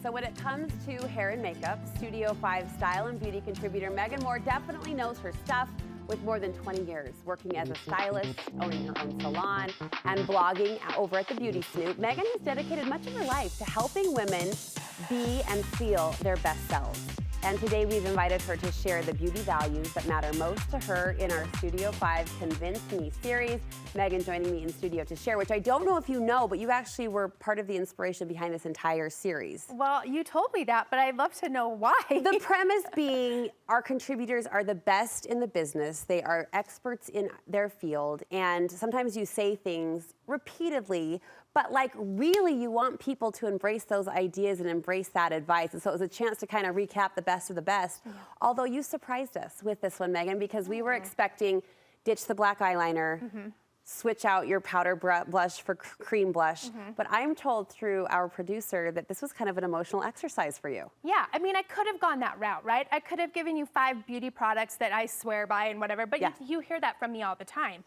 So when it comes to hair and makeup, Studio 5 style and beauty contributor Megan Moore definitely knows her stuff. With more than 20 years working as a stylist, owning her own salon, and blogging over at the Beauty Snoop, Megan has dedicated much of her life to helping women be and feel their best selves. And today we've invited her to share the beauty values that matter most to her in our Studio 5 Convince Me series. Megan joining me in studio to share, which I don't know if you know, but you actually were part of the inspiration behind this entire series. Well, you told me that, but I'd love to know why. The premise being our contributors are the best in the business. They are experts in their field, and sometimes you say things repeatedly, but like really you want people to embrace those ideas and embrace that advice. And so it was a chance to kind of recap the best of the best. Yeah. Although you surprised us with this one, Megan, because we were expecting ditch the black eyeliner, switch out your powder blush for cream blush. But I'm told through our producer that this was kind of an emotional exercise for you. Yeah, I mean, I could have gone that route, right? I could have given you 5 beauty products that I swear by and whatever, but you hear that from me all the time.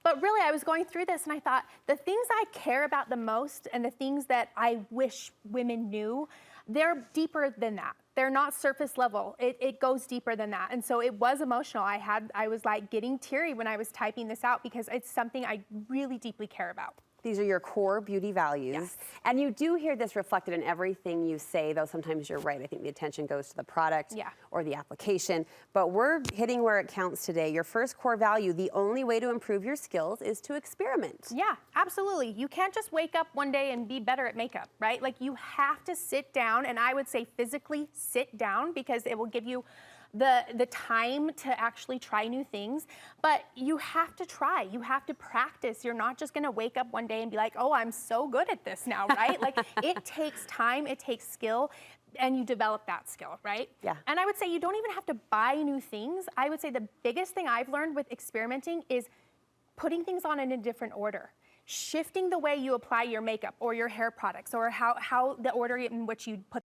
But really, I was going through this and I thought, the things I care about the most and the things that I wish women knew, they're deeper than that. They're not surface level. It goes deeper than that. And so it was emotional. I was like getting teary when I was typing this out because it's something I really deeply care about. These are your core beauty values. Yes. And you do hear this reflected in everything you say, though sometimes you're right. I think the attention goes to the product or the application. But we're hitting where it counts today. Your first core value, the only way to improve your skills is to experiment. Yeah, absolutely. You can't just wake up one day and be better at makeup, right? Like you have to sit down, and I would say physically sit down because it will give you the time to actually try new things, but you have to try, you have to practice. You're not just gonna wake up one day and be like, oh, I'm so good at this now, right? Like it takes time, it takes skill, and you develop that skill, right? Yeah. And I would say you don't even have to buy new things. I would say the biggest thing I've learned with experimenting is putting things on in a different order. Shifting the way you apply your makeup or your hair products or how the order in which you put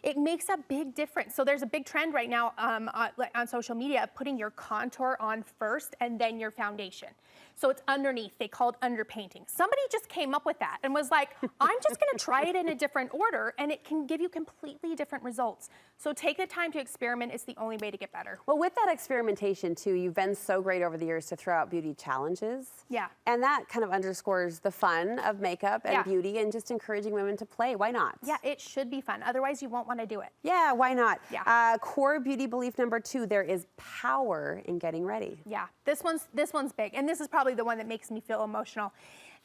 it makes a big difference. So there's a big trend right now on social media of putting your contour on first and then your foundation. So it's underneath. They call it underpainting. Somebody just came up with that and was like, I'm just going to try it in a different order, and it can give you completely different results. So take the time to experiment. It's the only way to get better. Well, with that experimentation, too, you've been so great over the years to throw out beauty challenges. Yeah. And that kind of underscores the fun of makeup and beauty and just encouraging women to play. Why not? Yeah, it should be fun. Otherwise, you won't want to do it. Yeah, why not? Yeah. Core beauty belief number 2, there is power in getting ready. Yeah, this one's big, and this is probably the one that makes me feel emotional.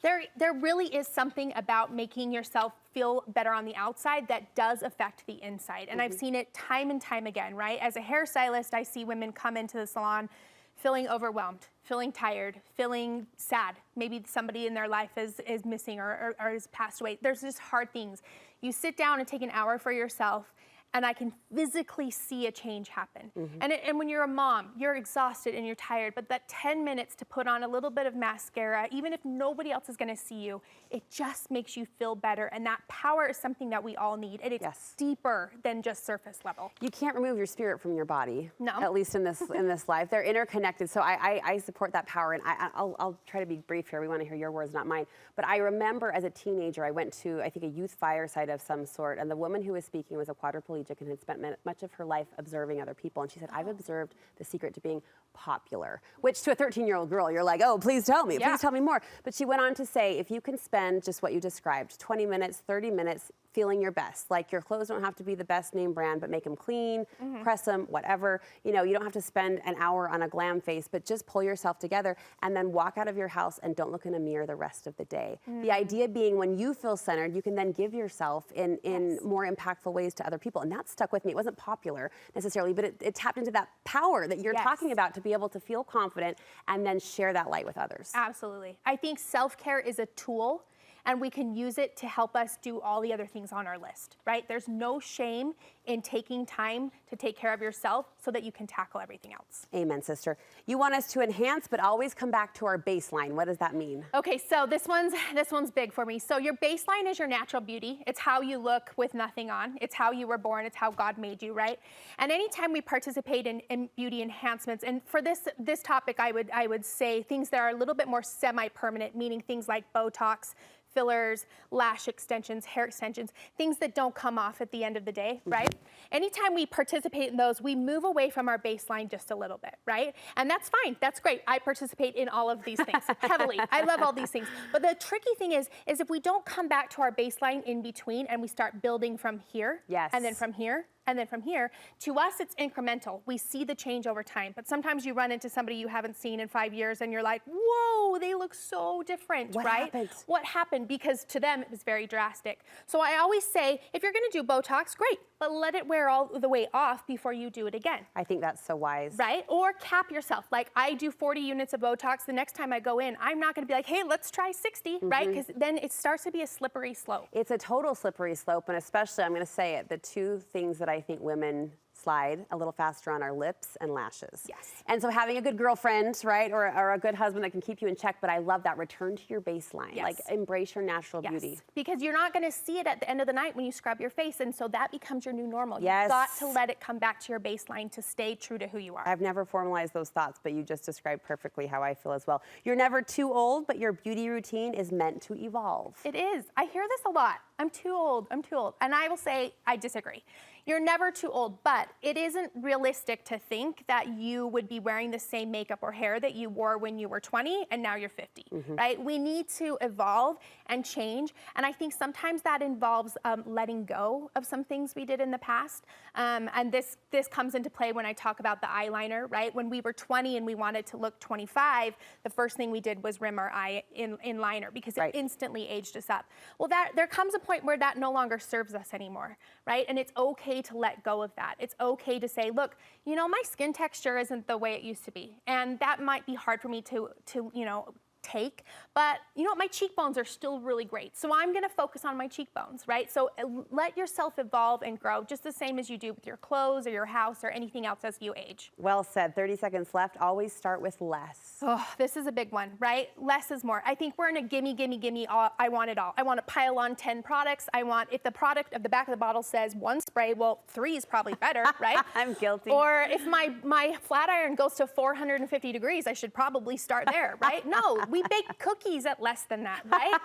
There really is something about making yourself feel better on the outside that does affect the inside, and I've seen it time and time again, right? As a hairstylist, I see women come into the salon feeling overwhelmed, feeling tired, feeling sad. Maybe somebody in their life is missing or has passed away. There's just hard things. You sit down and take an hour for yourself, and I can physically see a change happen. And when you're a mom, you're exhausted and you're tired, but that 10 minutes to put on a little bit of mascara, even if nobody else is gonna see you, it just makes you feel better. And that power is something that we all need. And it's deeper than just surface level. You can't remove your spirit from your body. No. At least in this life. They're interconnected. So I support that power. And I'll try to be brief here. We want to hear your words, not mine. But I remember as a teenager, I went to, I think, a youth fireside of some sort. And the woman who was speaking was a quadriplegic and had spent much of her life observing other people. And she said, I've observed the secret to being popular, which to a 13-year-old girl, you're like, oh, please tell me, please tell me more. But she went on to say, if you can spend just what you described, 20 minutes, 30 minutes, feeling your best. Like your clothes don't have to be the best name brand, but make them clean, press them, whatever. You know, you don't have to spend an hour on a glam face, but just pull yourself together and then walk out of your house and don't look in a mirror the rest of the day. The idea being when you feel centered, you can then give yourself in more impactful ways to other people. And that stuck with me. It wasn't popular necessarily, but it tapped into that power that you're talking about to be able to feel confident and then share that light with others. Absolutely. I think self-care is a tool, and we can use it to help us do all the other things on our list, right? There's no shame in taking time to take care of yourself so that you can tackle everything else. Amen, sister. You want us to enhance, but always come back to our baseline. What does that mean? Okay, so this one's big for me. So your baseline is your natural beauty. It's how you look with nothing on. It's how you were born. It's how God made you, right? And anytime we participate in beauty enhancements, and for this topic, I would say things that are a little bit more semi-permanent, meaning things like Botox, fillers, lash extensions, hair extensions, things that don't come off at the end of the day, right? Anytime we participate in those, we move away from our baseline just a little bit, right? And that's fine, that's great. I participate in all of these things heavily. I love all these things. But the tricky thing is if we don't come back to our baseline in between and we start building from here, Yes. and then from here, and then from here, to us, it's incremental. We see the change over time. But sometimes you run into somebody you haven't seen in 5 years and you're like, whoa, they look so different, What right? happened? What happened? Because to them, it was very drastic. So I always say, if you're gonna do Botox, great, but let it wear all the way off before you do it again. I think that's so wise. Right? Or cap yourself. Like I do 40 units of Botox. The next time I go in, I'm not gonna be like, hey, let's try 60, right? Because then it starts to be a slippery slope. It's a total slippery slope, and especially, I'm going to say it, the two things that I think women slide a little faster on are lips and lashes. Yes. And so having a good girlfriend, right, or a good husband that can keep you in check, but I love that. Return to your baseline. Yes. Like, embrace your natural beauty. Because you're not going to see it at the end of the night when you scrub your face, and so that becomes your new normal. Yes. You've got to let it come back to your baseline to stay true to who you are. I've never formalized those thoughts, but you just described perfectly how I feel as well. You're never too old, but your beauty routine is meant to evolve. It is. I hear this a lot. I'm too old. I'm too old. And I will say I disagree. You're never too old, but it isn't realistic to think that you would be wearing the same makeup or hair that you wore when you were 20 and now you're 50, right? We need to evolve and change. And I think sometimes that involves letting go of some things we did in the past. And this comes into play when I talk about the eyeliner, right? When we were 20 and we wanted to look 25, the first thing we did was rim our eye in liner because it instantly aged us up. Well, there comes a point where that no longer serves us anymore, right? And it's okay to let go of that. It's okay to say, look, you know, my skin texture isn't the way it used to be. And that might be hard for me to you know, take, but you know what, my cheekbones are still really great. So I'm gonna focus on my cheekbones, right? So let yourself evolve and grow just the same as you do with your clothes or your house or anything else as you age. Well said. 30 seconds left. Always start with less. Oh, this is a big one, right? Less is more. I think we're in a gimme, gimme, gimme, I want it all. I want to pile on 10 products. I want, if the product of the back of the bottle says 1 spray, well, 3 is probably better, right? I'm guilty. Or if my flat iron goes to 450 degrees, I should probably start there, right? No, we bake cookies at less than that, right?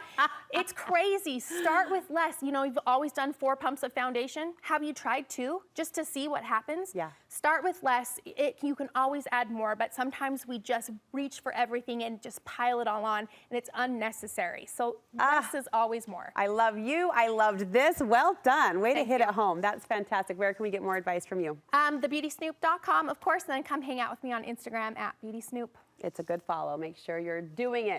It's crazy. Start with less. You know, you've always done 4 pumps of foundation. Have you tried 2 just to see what happens? Yeah. Start with less. You can always add more, but sometimes we just reach for everything and just pile it all on, and it's unnecessary. So less is always more. I love you. I loved this. Well done. Way to hit it home. That's fantastic. Where can we get more advice from you? TheBeautySnoop.com, of course, and then come hang out with me on Instagram @BeautySnoop. It's a good follow. Make sure you're doing it.